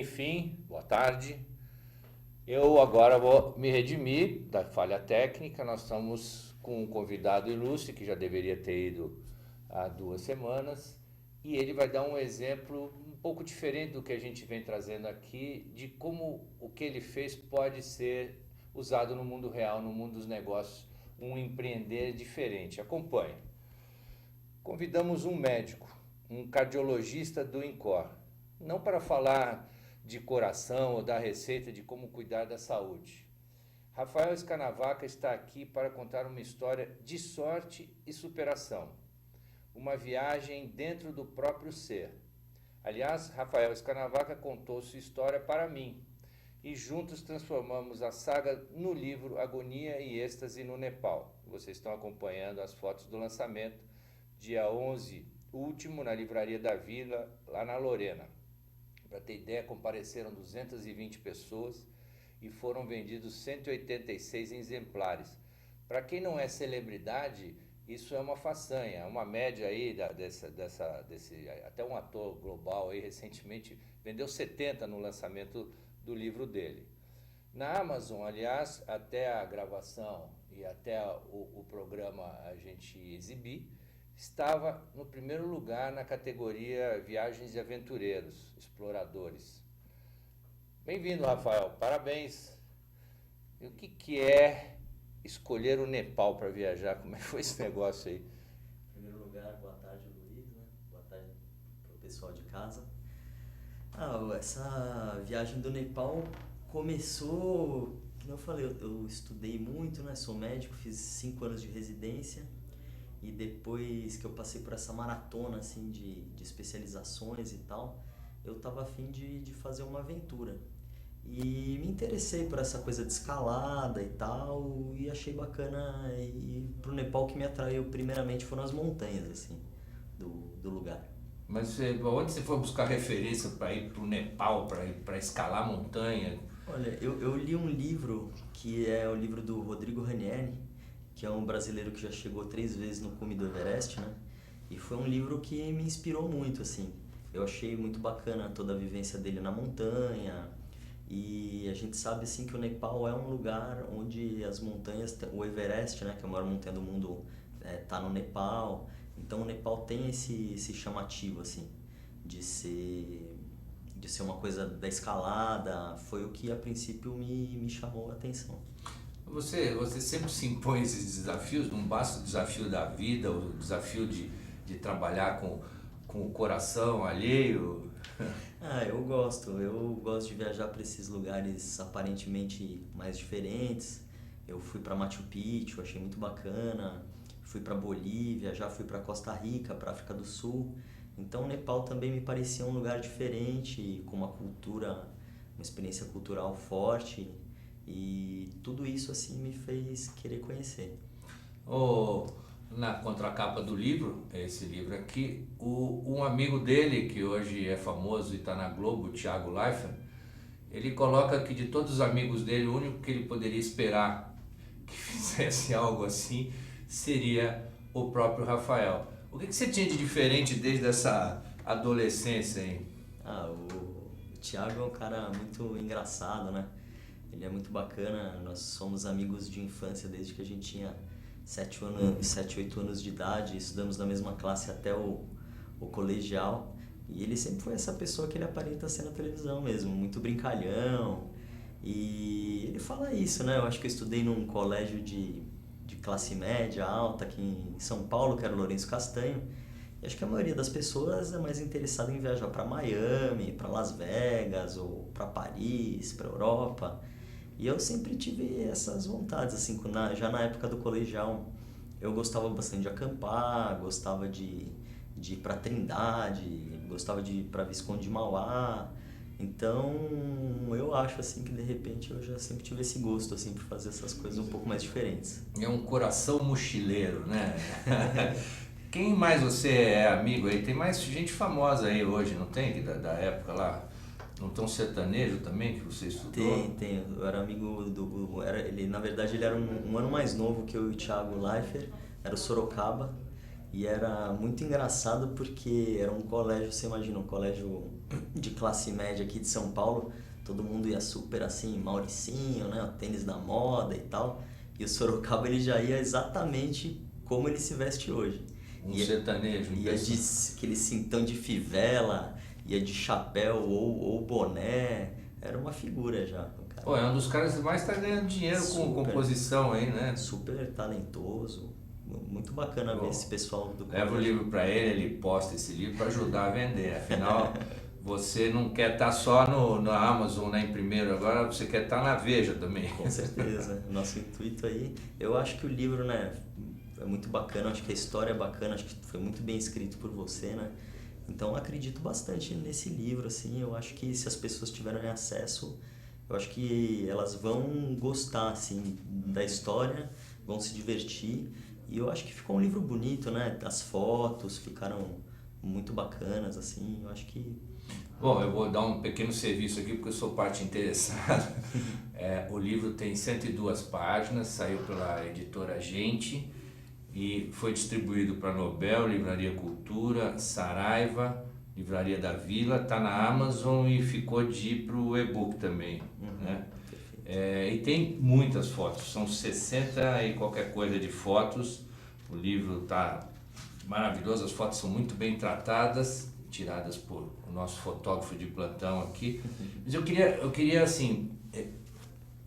Enfim, boa tarde. Eu agora vou me redimir da falha técnica. Nós estamos com um convidado ilustre que já deveria ter ido há 2 semanas e ele vai dar um exemplo um pouco diferente do que a gente vem trazendo aqui, de como o que ele fez pode ser usado no mundo real, no mundo dos negócios, um empreender diferente. Acompanhe. Convidamos um médico, um cardiologista do INCOR, não para falar de coração ou da receita de como cuidar da saúde. Rafael Escanavaca está aqui para contar uma história de sorte e superação, uma viagem dentro do próprio ser. Aliás, Rafael Escanavaca contou sua história para mim e juntos transformamos a saga no livro Agonia e Êxtase no Nepal. Vocês estão acompanhando as fotos do lançamento, dia 11, último, na Livraria da Vila, lá na Lorena. Para ter ideia, compareceram 220 pessoas e foram vendidos 186 exemplares. Para quem não é celebridade, isso é uma façanha, uma média aí até um ator global aí recentemente vendeu 70 no lançamento do livro dele. Na Amazon, aliás, até a gravação e até o programa a gente exibir, estava no primeiro lugar na categoria Viagens de Aventureiros, Exploradores. Bem-vindo, Rafael, parabéns. E o que é escolher o Nepal para viajar? Como é que foi esse negócio aí? Em primeiro lugar, boa tarde, Luiz, né? Boa tarde para o pessoal de casa. Essa viagem do Nepal começou, como eu falei, eu estudei muito, né? Sou médico, fiz 5 anos de residência. E depois que eu passei por essa maratona assim, de especializações e tal, eu tava a fim de fazer uma aventura. E me interessei por essa coisa de escalada e tal, e achei bacana. E pro Nepal, que me atraiu primeiramente foram as montanhas assim, do lugar. Mas onde você foi buscar referência para ir para o Nepal, para escalar a montanha? Olha, eu li um livro que é o livro do Rodrigo Ranieri, que é um brasileiro que já chegou 3 vezes no cume do Everest, né? E foi um livro que me inspirou muito, assim. Eu achei muito bacana toda a vivência dele na montanha. E a gente sabe, assim, que o Nepal é um lugar onde as montanhas... O Everest, né? Que é a maior montanha do mundo, tá no Nepal. Então o Nepal tem esse chamativo, assim, de ser uma coisa da escalada. Foi o que, a princípio, me chamou a atenção. Você sempre se impõe esses desafios, não basta o desafio da vida, o desafio de trabalhar com o coração alheio? Eu gosto de viajar para esses lugares aparentemente mais diferentes. Eu fui para Machu Picchu, achei muito bacana. Fui para Bolívia, já fui para Costa Rica, para África do Sul. Então o Nepal também me parecia um lugar diferente, com uma cultura, uma experiência cultural forte. E tudo isso assim me fez querer conhecer. Na contracapa do livro, esse livro aqui, um amigo dele, que hoje é famoso e está na Globo, o Thiago Leifert, ele coloca que de todos os amigos dele, o único que ele poderia esperar que fizesse algo assim seria o próprio Rafael. O que você tinha de diferente desde essa adolescência aí? O Thiago é um cara muito engraçado, né? Ele é muito bacana, nós somos amigos de infância desde que a gente tinha 7, 8 anos de idade, estudamos na mesma classe até o colegial. E ele sempre foi essa pessoa que ele aparenta ser na televisão mesmo, muito brincalhão. E ele fala isso, né? Eu acho que eu estudei num colégio de classe média, alta, aqui em São Paulo, que era o Lourenço Castanho. E acho que a maioria das pessoas é mais interessada em viajar para Miami, para Las Vegas, ou para Paris, para Europa. E eu sempre tive essas vontades, assim, já na época do colegial, eu gostava bastante de acampar, gostava de ir pra Trindade, gostava de ir pra Visconde de Mauá. Então, eu acho, assim, que de repente eu já sempre tive esse gosto, assim, por fazer essas coisas um pouco mais diferentes. É um coração mochileiro, né? Quem mais você é amigo aí? Tem mais gente famosa aí hoje, não tem? Da época lá. Não tem um sertanejo também que você estudou? Tem. Eu era amigo do... na verdade, ele era um ano mais novo que eu e o Thiago Leifert. Era o Sorocaba. E era muito engraçado porque era um colégio, você imagina, um colégio de classe média aqui de São Paulo, todo mundo ia super assim, Mauricinho, né, o tênis da moda e tal. E o Sorocaba ele já ia exatamente como ele se veste hoje. Sertanejo. Ia de aquele cintão de fivela, ia de chapéu ou boné, era uma figura já. Cara. Pô, é um dos caras que mais tá ganhando dinheiro com composição aí, né? Super talentoso, muito bacana ver esse pessoal do colégio. Leva o livro pra ele posta esse livro para ajudar a vender, afinal... Você não quer estar só na Amazon, em primeiro, agora você quer estar na Veja também. Com certeza, nosso intuito aí. Eu acho que o livro, né, é muito bacana, acho que a história é bacana, acho que foi muito bem escrito por você, né? Então acredito bastante nesse livro, assim, eu acho que se as pessoas tiverem acesso, eu acho que elas vão gostar, assim, da história, vão se divertir. E eu acho que ficou um livro bonito, né? As fotos ficaram muito bacanas, assim, eu acho que... Bom, eu vou dar um pequeno serviço aqui porque eu sou parte interessada. O livro tem 102 páginas, saiu pela editora Gente e foi distribuído para Nobel, Livraria Cultura, Saraiva, Livraria da Vila, está na Amazon e ficou de ir para o e-book também. Né? E tem muitas fotos, são 60 e qualquer coisa de fotos. O livro está maravilhoso, as fotos são muito bem tratadas, tiradas por o nosso fotógrafo de plantão aqui. Mas eu queria assim,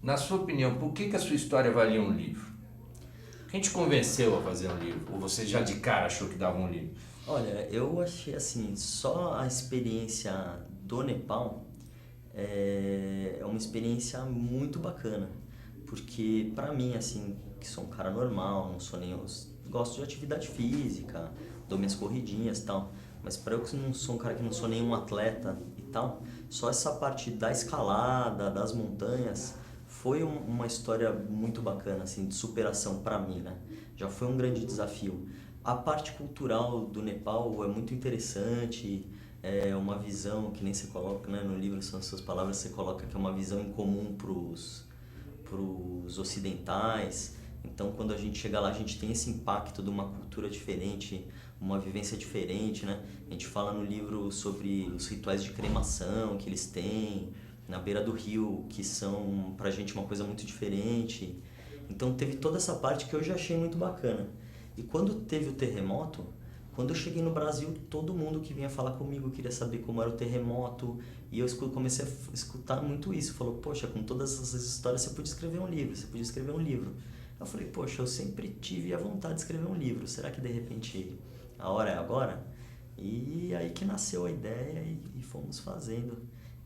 na sua opinião, por que a sua história valia um livro? Quem te convenceu a fazer um livro? Ou você já de cara achou que dava um livro? Olha, eu achei assim, só a experiência do Nepal é uma experiência muito bacana. Porque pra mim, assim, que sou um cara normal, não sou nem... Gosto de atividade física, dou minhas corridinhas e tal. Mas para eu que não sou um cara que não sou nenhum atleta e tal, só essa parte da escalada, das montanhas, foi uma história muito bacana, assim, de superação para mim, né? Já foi um grande desafio. A parte cultural do Nepal é muito interessante, é uma visão que nem você coloca, né, no livro, são as suas palavras, você coloca que é uma visão incomum pros ocidentais. Então, quando a gente chega lá, a gente tem esse impacto de uma cultura diferente, uma vivência diferente, né? A gente fala no livro sobre os rituais de cremação que eles têm na beira do rio, que são pra gente uma coisa muito diferente. Então, teve toda essa parte que eu já achei muito bacana. E quando teve o terremoto, quando eu cheguei no Brasil, todo mundo que vinha falar comigo queria saber como era o terremoto. E eu comecei a escutar muito isso. Falou, poxa, com todas essas histórias você podia escrever um livro, você podia escrever um livro. Eu falei, poxa, eu sempre tive a vontade de escrever um livro. Será que de repente a hora é agora? E aí que nasceu a ideia e fomos fazendo.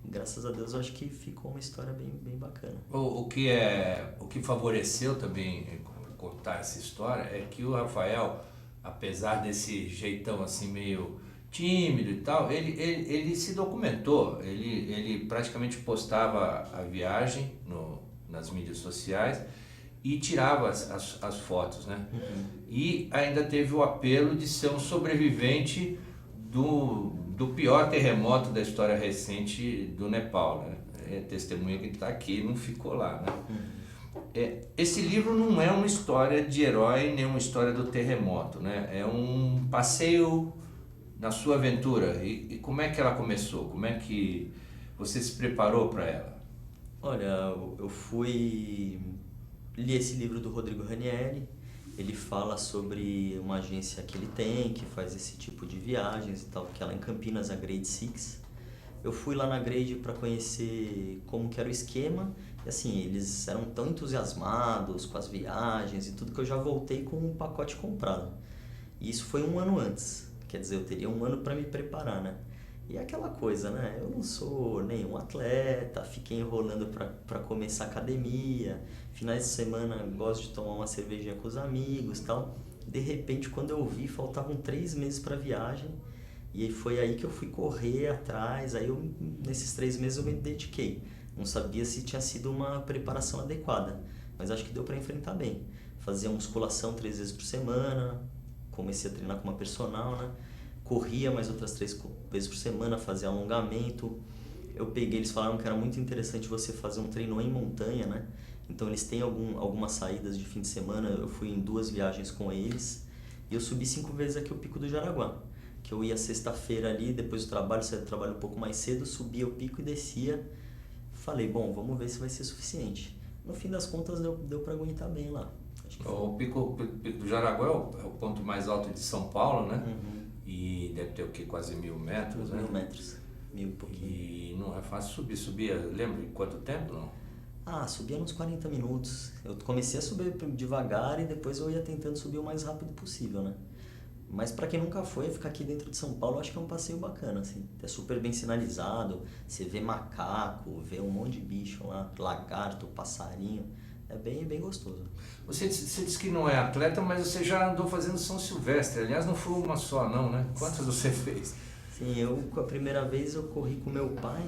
Graças a Deus eu acho que ficou uma história bem bacana. O que favoreceu também contar essa história é que o Rafael, apesar desse jeitão assim meio tímido e tal, ele se documentou, ele praticamente postava a viagem nas mídias sociais e tirava as fotos, né? Uhum. E ainda teve o apelo de ser um sobrevivente do pior terremoto da história recente do Nepal, né? É testemunha que está aqui, não ficou lá, né? Uhum. Esse livro não é uma história de herói, nem uma história do terremoto, né? É um passeio na sua aventura. E como é que ela começou? Como é que você se preparou para ela? Olha, eu li esse livro do Rodrigo Ranieri. Ele fala sobre uma agência que ele tem, que faz esse tipo de viagens e tal, que é lá em Campinas, a Grade Six. Eu fui lá na Grade para conhecer como que era o esquema, e assim, eles eram tão entusiasmados com as viagens e tudo que eu já voltei com um pacote comprado. E isso foi 1 ano antes, quer dizer, eu teria 1 ano para me preparar, né? E é aquela coisa, né? Eu não sou nenhum atleta, fiquei enrolando para começar a academia, finais de semana gosto de tomar uma cervejinha com os amigos e tal. De repente, quando eu vi, faltavam 3 meses para a viagem, e foi aí que eu fui correr atrás. Aí nesses 3 meses eu me dediquei. Não sabia se tinha sido uma preparação adequada, mas acho que deu para enfrentar bem. Fazia musculação 3 vezes por semana, comecei a treinar com uma personal, né? Corria mais outras 3 vezes por semana, fazia alongamento. Eles falaram que era muito interessante você fazer um treino em montanha, né? Então eles têm algumas saídas de fim de semana, eu fui em 2 viagens com eles, e eu subi 5 vezes aqui o Pico do Jaraguá, que eu ia sexta-feira ali, depois do trabalho, saía do trabalho um pouco mais cedo, subia o pico e descia. Falei, bom, vamos ver se vai ser suficiente. No fim das contas, deu para aguentar bem lá. Acho que o pico do Jaraguá é o ponto mais alto de São Paulo, né? E deve ter o quê? Quase 1.000 metros, né? 1.000 metros, 1.000 e pouquinho. E não é fácil subir. Subia, lembra em quanto tempo, não? Subia uns 40 minutos. Eu comecei a subir devagar e depois eu ia tentando subir o mais rápido possível, né? Mas para quem nunca foi, ficar aqui dentro de São Paulo, eu acho que é um passeio bacana, assim. É super bem sinalizado, você vê macaco, vê um monte de bicho lá, lagarto, passarinho. É bem gostoso. Você disse que não é atleta, mas você já andou fazendo São Silvestre. Aliás, não foi uma só não, né? Quantas você fez? Sim, a primeira vez eu corri com meu pai,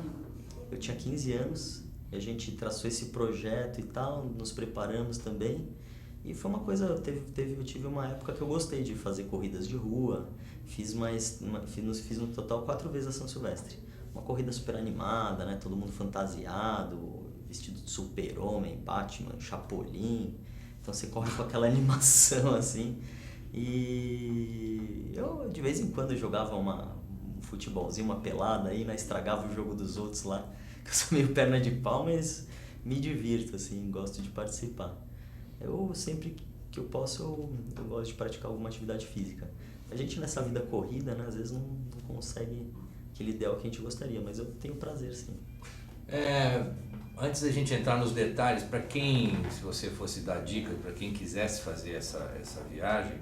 eu tinha 15 anos, e a gente traçou esse projeto e tal, nos preparamos também. E foi uma coisa, eu tive uma época que eu gostei de fazer corridas de rua, fiz no total 4 vezes a São Silvestre. Uma corrida super animada, né? Todo mundo fantasiado, vestido de super-homem, Batman, Chapolin. Então você corre com aquela animação assim. E eu de vez em quando jogava um futebolzinho, uma pelada aí, né? Estragava o jogo dos outros lá. Eu sou meio perna de pau, mas me divirto, assim, gosto de participar. Eu sempre que eu posso, eu gosto de praticar alguma atividade física. A gente nessa vida corrida, né, às vezes não consegue aquele ideal que a gente gostaria, mas eu tenho prazer, sim. Antes da gente entrar nos detalhes, para quem, se você fosse dar dica, para quem quisesse fazer essa viagem,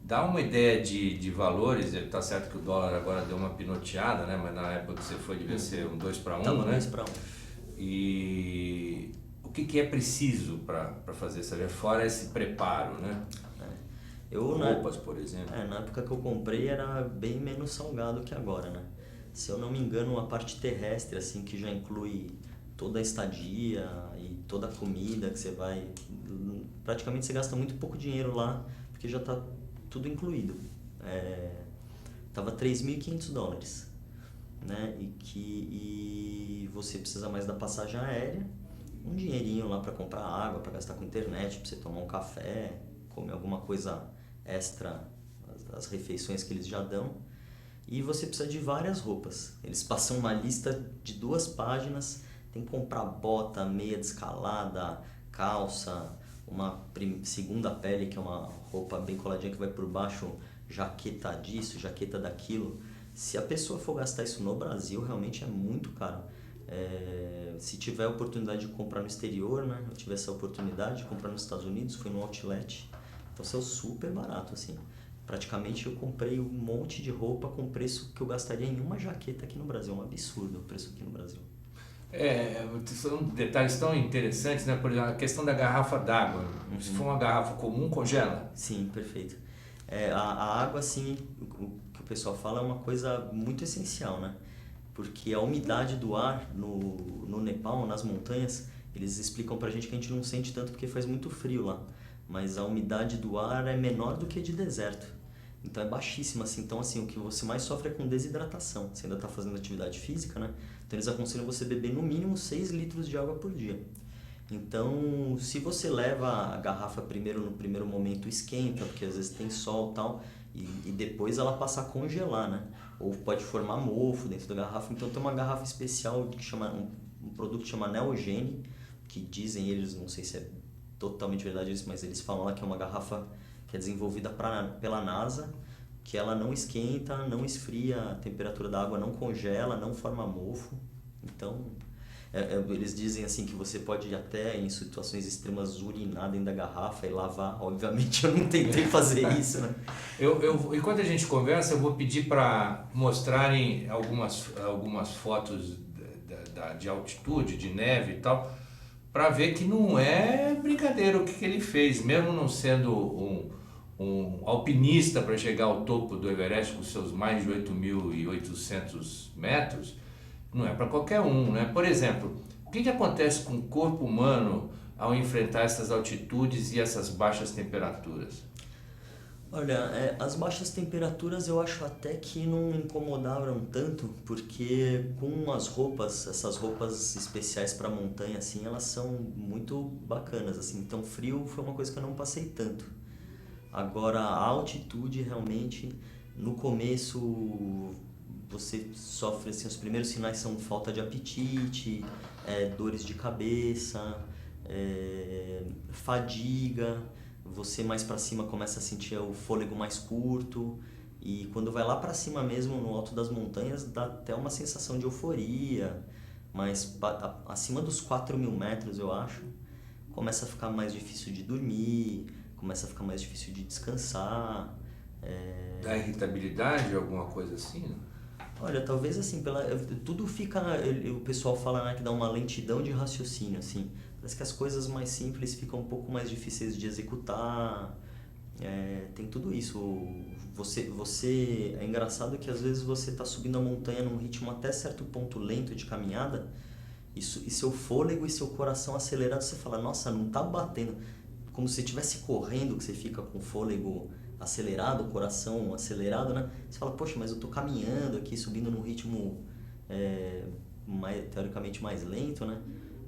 dá uma ideia de valores. Tá certo que o dólar agora deu uma pinoteada, né, mas na época que você foi devia ser um 2 para 1, tá, né? 2 para 1. E o que é preciso para fazer essa viagem, fora esse preparo, né? Roupas, por exemplo. Na época que eu comprei era bem menos salgado que agora, né? Se eu não me engano, a parte terrestre, assim, que já inclui toda a estadia e toda a comida que você vai... Praticamente você gasta muito pouco dinheiro lá, porque já tá tudo incluído. Tava $3.500, né? E você precisa mais da passagem aérea, um dinheirinho lá para comprar água, para gastar com internet, para você tomar um café, comer alguma coisa extra, as refeições que eles já dão. E você precisa de várias roupas. Eles passam uma lista de 2 páginas, tem que comprar bota, meia de escalada, calça, uma segunda pele, que é uma roupa bem coladinha que vai por baixo, jaqueta disso, jaqueta daquilo. Se a pessoa for gastar isso no Brasil, realmente é muito caro. Se tiver a oportunidade de comprar no exterior, né? Eu tive essa oportunidade de comprar nos Estados Unidos, fui no outlet, então saiu super barato, assim. Praticamente eu comprei um monte de roupa com preço que eu gastaria em uma jaqueta aqui no Brasil. É um absurdo o preço aqui no Brasil. São detalhes tão interessantes, né? Por exemplo, a questão da garrafa d'água. Se for uma garrafa comum, congela? Sim, perfeito. A água, assim, o que o pessoal fala é uma coisa muito essencial, né? Porque a umidade do ar no Nepal, nas montanhas, eles explicam pra gente que a gente não sente tanto porque faz muito frio lá. Mas a umidade do ar é menor do que a de deserto. Então é baixíssima, assim. Então, assim, o que você mais sofre é com desidratação. Você ainda está fazendo atividade física, né? Então eles aconselham você beber no mínimo 6 litros de água por dia. Então, se você leva a garrafa no primeiro momento esquenta, porque às vezes tem sol e tal, e depois ela passa a congelar, né? Ou pode formar mofo dentro da garrafa. Então tem uma garrafa especial que chama um produto que chama Neogene, que dizem eles, não sei se é totalmente verdade isso, mas eles falam lá que é uma garrafa que é desenvolvida pela NASA, que ela não esquenta, não esfria, a temperatura da água não congela, não forma mofo. Então, eles dizem assim que você pode até, em situações extremas, urinar dentro da garrafa e lavar. Obviamente eu não tentei fazer isso, né? Enquanto a gente conversa, eu vou pedir para mostrarem algumas fotos de altitude, de neve e tal, para ver que não é brincadeira o que ele fez, mesmo não sendo um alpinista para chegar ao topo do Everest com seus mais de 8.800 metros, não é para qualquer um, né? Por exemplo, o que acontece com o corpo humano ao enfrentar essas altitudes e essas baixas temperaturas? Olha, as baixas temperaturas eu acho até que não me incomodaram tanto, porque com essas roupas especiais para montanha, assim, elas são muito bacanas, assim. Então frio foi uma coisa que eu não passei tanto. Agora a altitude realmente No começo você sofre, assim, os primeiros sinais são falta de apetite, dores de cabeça, fadiga, você mais para cima começa a sentir o fôlego mais curto, e quando vai lá para cima mesmo, no alto das montanhas, dá até uma sensação de euforia, mas acima dos 4.000 metros, eu acho, começa a ficar mais difícil de dormir, começa a ficar mais difícil de descansar. Dá irritabilidade, alguma coisa assim? Não? Olha, talvez assim, tudo fica, o pessoal fala, né, que dá uma lentidão de raciocínio, assim. Parece que as coisas mais simples ficam um pouco mais difíceis de executar. Tem tudo isso. É engraçado que às vezes você está subindo a montanha num ritmo até certo ponto lento de caminhada, e seu fôlego e seu coração acelerado, você fala, nossa, não tá batendo. Como se você estivesse correndo, que você fica com o fôlego acelerado, o coração acelerado, né? Você fala, poxa, mas eu tô caminhando aqui, subindo num ritmo teoricamente mais lento, né?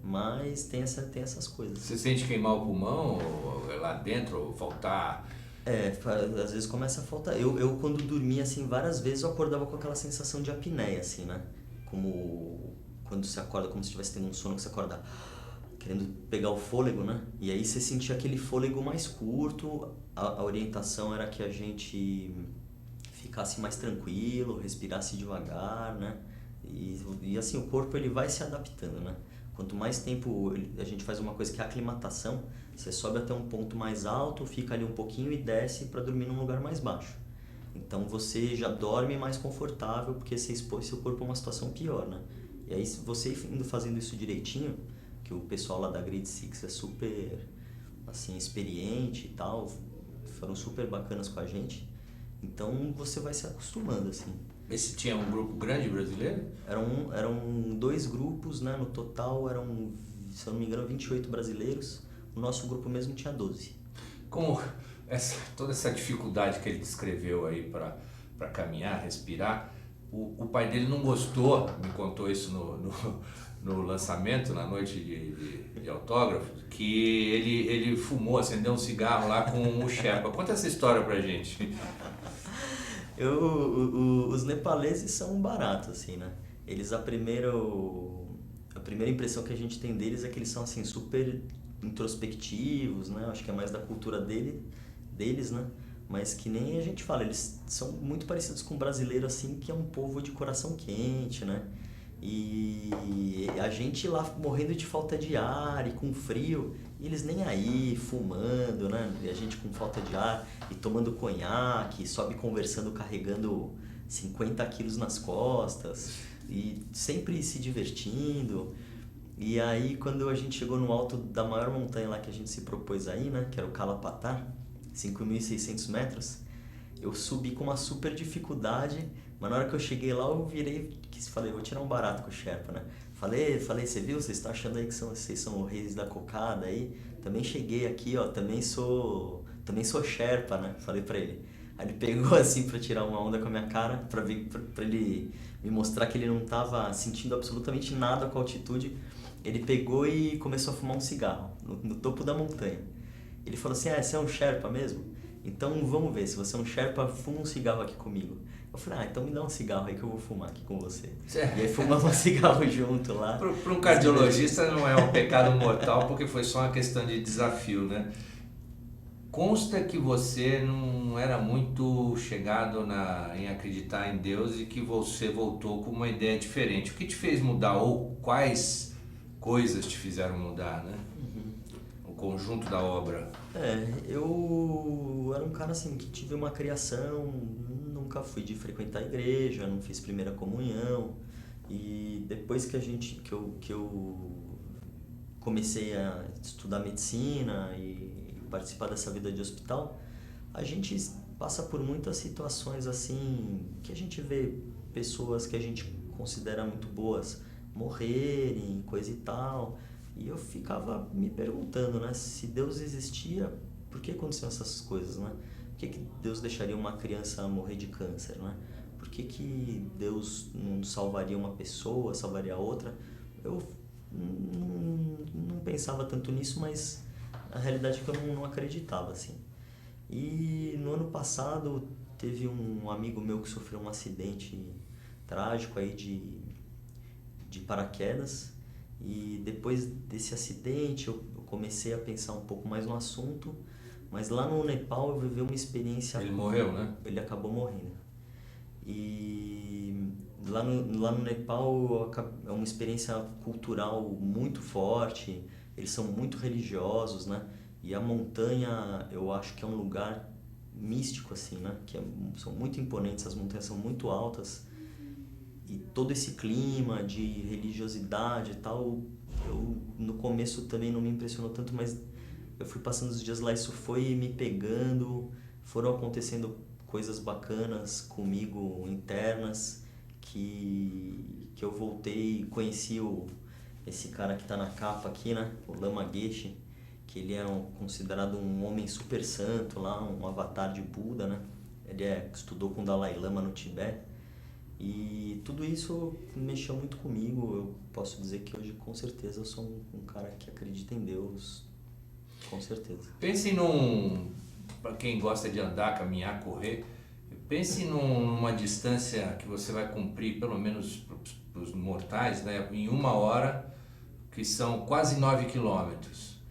Mas tem essas coisas. Você sente queimar o pulmão ou lá dentro, ou faltar? Às vezes começa a faltar. Eu quando dormia, assim, várias vezes eu acordava com aquela sensação de apneia, assim, né? Como quando você acorda, como se estivesse tendo um sono que você acorda querendo pegar o fôlego, né? E aí você sentia aquele fôlego mais curto, a orientação era que a gente ficasse mais tranquilo, respirasse devagar, né? E assim, o corpo ele vai se adaptando, né? Quanto mais tempo a gente faz uma coisa que é a aclimatação, você sobe até um ponto mais alto, fica ali um pouquinho e desce para dormir num lugar mais baixo. Então você já dorme mais confortável porque você expôs seu corpo a uma situação pior, né? E aí você indo fazendo isso direitinho, que o pessoal lá da Grid Six é super, assim, experiente e tal, foram super bacanas com a gente, então você vai se acostumando, assim. Esse tinha um grupo grande brasileiro? Eram 2 grupos, né? No total eram, se eu não me engano, 28 brasileiros, o nosso grupo mesmo tinha 12. Como toda essa dificuldade que ele descreveu aí para caminhar, respirar, o pai dele não gostou, me contou isso no lançamento, na noite de autógrafos, que ele fumou, acendeu um cigarro lá com o Sherpa. Conta essa história pra gente. Os nepaleses são baratos, assim, né? A primeira impressão que a gente tem deles é que eles são, assim, super introspectivos, né? Acho que é mais da cultura deles, né? Mas que nem a gente fala, eles são muito parecidos com o brasileiro, assim, que é um povo de coração quente, né? E a gente lá morrendo de falta de ar e com frio, e eles nem aí, fumando, né? E a gente com falta de ar e tomando conhaque, sobe conversando, carregando 50 quilos nas costas e sempre se divertindo. E aí quando a gente chegou no alto da maior montanha lá que a gente se propôs aí, né? Que era o Kalapatar, 5.600 metros, eu subi com uma super dificuldade, mas na hora que eu cheguei lá eu virei e falei, vou tirar um barato com o Sherpa, né? Falei, você viu? Vocês estão achando aí que vocês são os reis da cocada aí? Também cheguei aqui, ó, também sou Sherpa, né? Falei pra ele. Aí ele pegou assim pra tirar uma onda com a minha cara, pra ele me mostrar que ele não tava sentindo absolutamente nada com a altitude. Ele pegou e começou a fumar um cigarro no topo da montanha. Ele falou assim, você é um Sherpa mesmo? Então vamos ver, se você é um Sherpa, fuma um cigarro aqui comigo. Eu falei, então me dá um cigarro aí que eu vou fumar aqui com você. Certo. E aí fumamos um cigarro junto lá. Para um cardiologista não é um pecado mortal, porque foi só uma questão de desafio, né? Consta que você não era muito chegado em acreditar em Deus e que você voltou com uma ideia diferente. O que te fez mudar ou quais coisas te fizeram mudar, né? O conjunto da obra. Eu era um cara assim que tive uma criação, nunca fui de frequentar a igreja, não fiz primeira comunhão, e depois que eu comecei a estudar medicina e participar dessa vida de hospital, a gente passa por muitas situações assim que a gente vê pessoas que a gente considera muito boas morrerem, coisa e tal. E eu ficava me perguntando, né, se Deus existia, por que aconteciam essas coisas, né? Por que Deus deixaria uma criança morrer de câncer, né? Por que Deus não salvaria uma pessoa, salvaria outra? Eu não pensava tanto nisso, mas a realidade é que eu não acreditava, assim. E no ano passado teve um amigo meu que sofreu um acidente trágico aí de paraquedas, e depois desse acidente eu comecei a pensar um pouco mais no assunto, mas lá no Nepal eu vivi uma experiência... Ele morreu, né? Ele acabou morrendo. E lá no Nepal é uma experiência cultural muito forte, eles são muito religiosos, né? E a montanha, eu acho que é um lugar místico, assim, né? São muito imponentes, as montanhas são muito altas. E todo esse clima de religiosidade e tal, no começo também não me impressionou tanto, mas eu fui passando os dias lá, isso foi me pegando, foram acontecendo coisas bacanas comigo, internas, que eu voltei e conheci esse cara que tá na capa aqui, né? O Lama Geshe, que ele é considerado um homem super santo lá, um avatar de Buda, né? Ele estudou com o Dalai Lama no Tibete. E tudo isso mexeu muito comigo. Eu posso dizer que hoje, com certeza, eu sou um cara que acredita em Deus, com certeza. Pense para quem gosta de andar, caminhar, correr, pense numa distância que você vai cumprir, pelo menos para os mortais, né, em 1 hora, que são quase 9 quilômetros.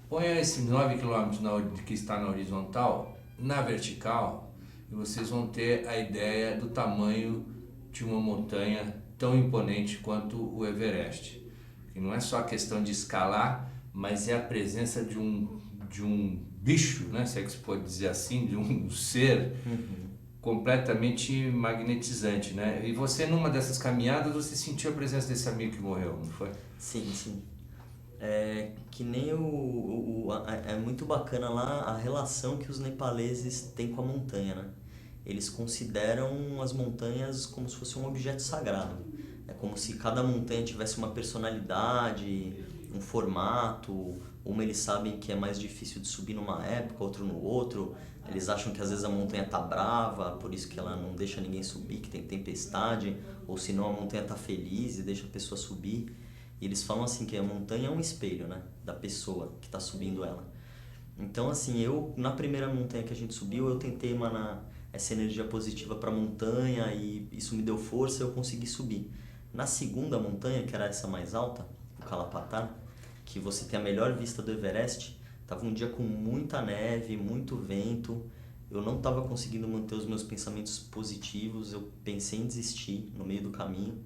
Ponha esses 9 quilômetros que está na horizontal, na vertical, e vocês vão ter a ideia do tamanho de uma montanha tão imponente quanto o Everest. Que não é só a questão de escalar, mas é a presença de um bicho, né? Se é que se pode dizer assim, de um ser completamente magnetizante, né? E você, numa dessas caminhadas, você sentiu a presença desse amigo que morreu, não foi? Sim, sim. Que nem é muito bacana lá a relação que os nepaleses têm com a montanha, né? Eles consideram as montanhas como se fosse um objeto sagrado. É como se cada montanha tivesse uma personalidade, um formato. Uma eles sabem que é mais difícil de subir numa época, outro no outro. Eles acham que às vezes a montanha tá brava, por isso que ela não deixa ninguém subir, que tem tempestade. Ou senão a montanha tá feliz e deixa a pessoa subir. E eles falam assim que a montanha é um espelho, né, da pessoa que tá subindo ela. Então assim, na primeira montanha que a gente subiu, eu tentei emanar essa energia positiva para a montanha e isso me deu força e eu consegui subir. Na segunda montanha, que era essa mais alta, o Kalapatar, que você tem a melhor vista do Everest, tava um dia com muita neve, muito vento, eu não estava conseguindo manter os meus pensamentos positivos, eu pensei em desistir no meio do caminho.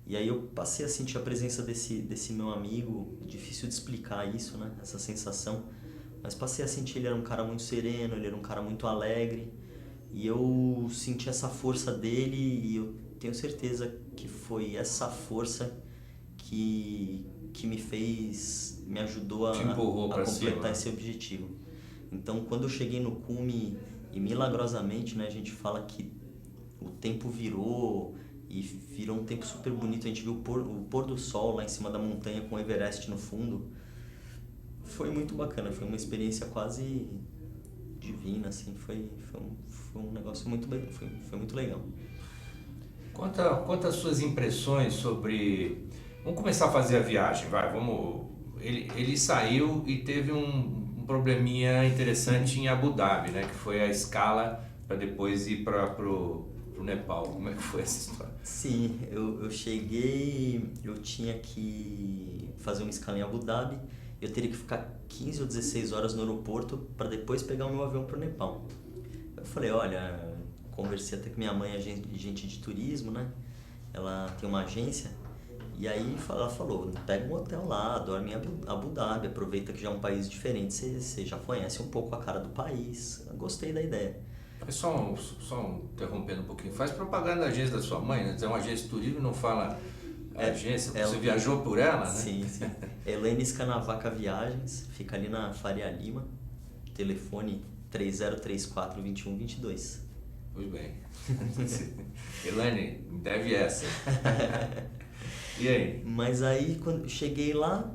E aí eu passei a sentir a presença desse meu amigo, difícil de explicar isso, né? Essa sensação, mas passei a sentir, ele era um cara muito sereno, ele era um cara muito alegre, e eu senti essa força dele e eu tenho certeza que foi essa força que me ajudou a completar cima, esse objetivo. Então, quando eu cheguei no cume e milagrosamente, né, a gente fala que o tempo virou e virou um tempo super bonito. A gente viu o pôr do sol lá em cima da montanha com o Everest no fundo. Foi muito bacana, foi uma experiência quase divina, assim, foi um negócio muito bem, foi muito legal. Quanto às suas impressões sobre... Vamos começar a fazer a viagem, vai, vamos... Ele saiu e teve um probleminha interessante em Abu Dhabi, né? Que foi a escala para depois ir para o Nepal. Como é que foi essa história? Sim, eu cheguei, eu tinha que fazer uma escala em Abu Dhabi, eu teria que ficar 15 ou 16 horas no aeroporto para depois pegar o meu avião para o Nepal. Eu falei, olha, conversei até com minha mãe, agente de turismo, né? Ela tem uma agência, e aí ela falou, pega um hotel lá, dorme em Abu Dhabi, aproveita que já é um país diferente, você já conhece um pouco a cara do país. Eu gostei da ideia. Só interrompendo um pouquinho, faz propaganda da agência da sua mãe, né? É uma agência de turismo e não fala agência, você viajou por ela, né? Sim. Helene Scanavaca Viagens, fica ali na Faria Lima, telefone 3034-2122. Pois bem. Helene, deve essa. E aí? Mas aí, quando cheguei lá,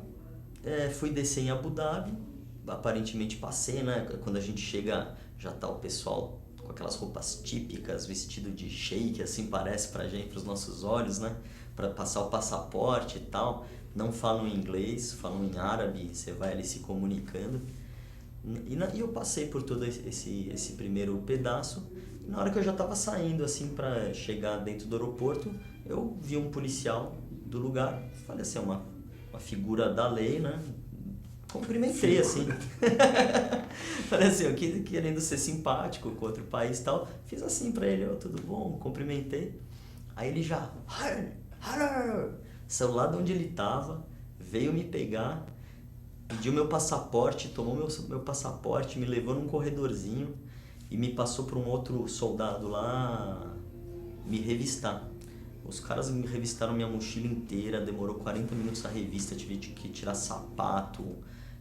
fui descer em Abu Dhabi, aparentemente passei, né? Quando a gente chega, já tá o pessoal com aquelas roupas típicas, vestido de sheik, assim parece pra gente, pros nossos olhos, né? Pra passar o passaporte e tal. Não falam inglês, falam em árabe, você vai ali se comunicando. E eu passei por todo esse primeiro pedaço Na hora que eu já estava saindo assim para chegar dentro do aeroporto, eu vi um policial do lugar, falei assim, uma figura da lei, né? Cumprimentei assim. Falei assim, eu querendo ser simpático com outro país e tal, fiz assim pra ele, tudo bom, cumprimentei. Aí ele já, saiu lá de onde ele tava, veio me pegar, pediu meu passaporte, tomou meu passaporte, me levou num corredorzinho e me passou para um outro soldado lá me revistar. Os caras me revistaram minha mochila inteira, demorou 40 minutos a revista, tive que tirar sapato,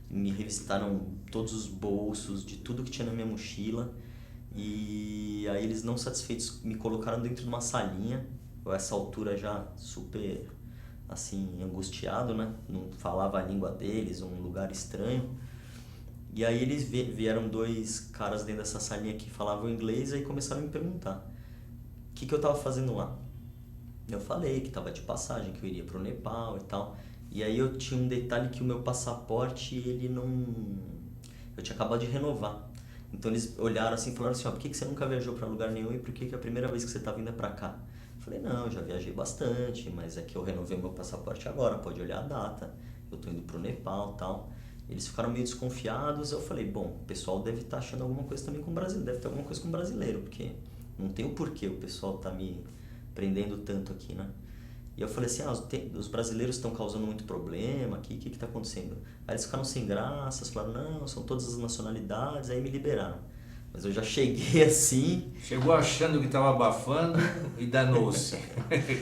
me revistaram todos os bolsos, de tudo que tinha na minha mochila. E aí eles, não satisfeitos, me colocaram dentro de uma salinha, eu a essa altura já super assim angustiado, né? Não falava a língua deles, um lugar estranho. E aí eles vieram 2 caras dentro dessa salinha que falavam inglês e começaram a me perguntar o que eu tava fazendo lá. Eu falei que tava de passagem, que eu iria pro Nepal e tal. E aí eu tinha um detalhe que o meu passaporte, ele não... Eu tinha acabado de renovar. Então eles olharam assim e falaram assim, por que você nunca viajou pra lugar nenhum e por que a primeira vez que você tá vindo é pra cá? Eu falei, não, eu já viajei bastante, mas é que eu renovei meu passaporte agora, pode olhar a data. Eu tô indo pro Nepal e tal. Eles ficaram meio desconfiados, eu falei, bom, o pessoal deve estar achando alguma coisa também com o brasileiro, deve ter alguma coisa com o brasileiro, porque não tem o porquê o pessoal tá me prendendo tanto aqui, né? E eu falei assim, os brasileiros estão causando muito problema aqui, o que tá acontecendo? Aí eles ficaram sem graça, falaram, não, são todas as nacionalidades, aí me liberaram. Mas eu já cheguei assim... Chegou achando que estava abafando e danou-se.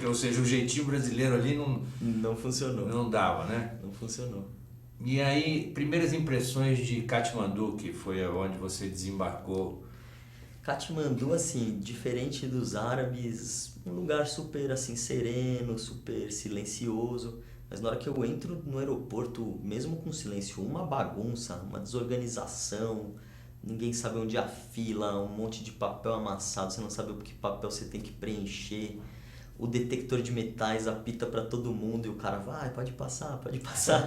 Ou seja, o jeitinho brasileiro ali não funcionou. Não dava, né? Não funcionou. E aí, primeiras impressões de Katmandu, que foi onde você desembarcou? Katmandu, assim, diferente dos árabes, um lugar super, assim, sereno, super silencioso. Mas na hora que eu entro no aeroporto, mesmo com silêncio, uma bagunça, uma desorganização, ninguém sabe onde é a fila, um monte de papel amassado, você não sabe o que papel você tem que preencher. O detector de metais apita para todo mundo e o cara vai, pode passar, pode passar.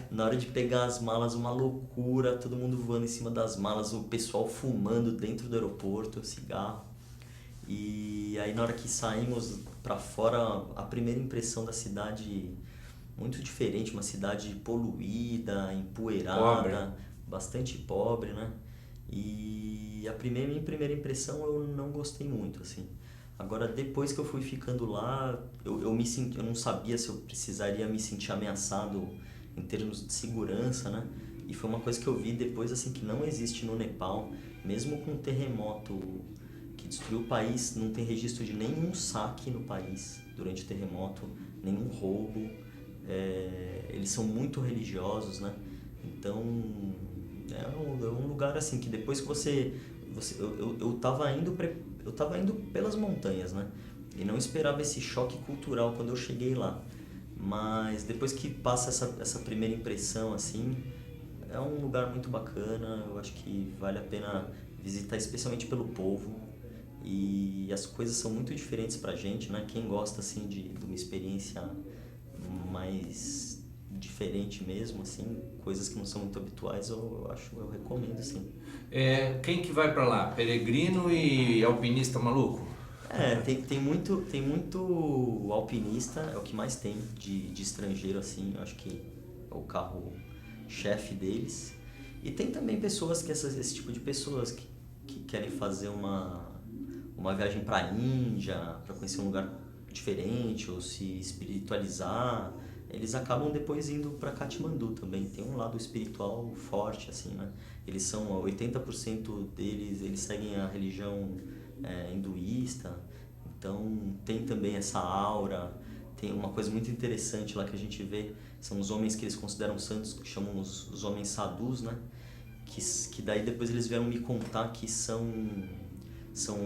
Na hora de pegar as malas, uma loucura, todo mundo voando em cima das malas, o pessoal fumando dentro do aeroporto, cigarro. E aí na hora que saímos para fora, a primeira impressão da cidade muito diferente, uma cidade poluída, empoeirada, pobre. Bastante pobre, né? E minha primeira impressão eu não gostei muito, assim. Agora, depois que eu fui ficando lá, eu não sabia se eu precisaria me sentir ameaçado em termos de segurança, né? E foi uma coisa que eu vi depois, assim, que não existe no Nepal. Mesmo com um terremoto que destruiu o país, não tem registro de nenhum saque no país durante o terremoto, nenhum roubo. Eles são muito religiosos, né? Então, é um lugar, assim, que depois que eu tava indo pelas montanhas, né? E não esperava esse choque cultural quando eu cheguei lá. Mas depois que passa essa primeira impressão, assim, é um lugar muito bacana. Eu acho que vale a pena visitar, especialmente pelo povo. E as coisas são muito diferentes pra gente, né? Quem gosta, assim, de uma experiência mais diferente mesmo, assim, coisas que não são muito habituais, eu recomendo, sim. Quem que vai para lá? Peregrino e alpinista maluco? Tem muito alpinista, é o que mais tem de estrangeiro, assim, eu acho que é o carro-chefe deles. E tem também pessoas esse tipo de pessoas que querem fazer uma viagem para a Índia, para conhecer um lugar diferente ou se espiritualizar. Eles acabam depois indo para Katmandu também. Tem um lado espiritual forte, assim, né? Eles são, 80% deles, eles seguem a religião hinduísta. Então, tem também essa aura. Tem uma coisa muito interessante lá que a gente vê. São os homens que eles consideram santos, que chamam os homens sadhus, né? Que daí depois eles vieram me contar que são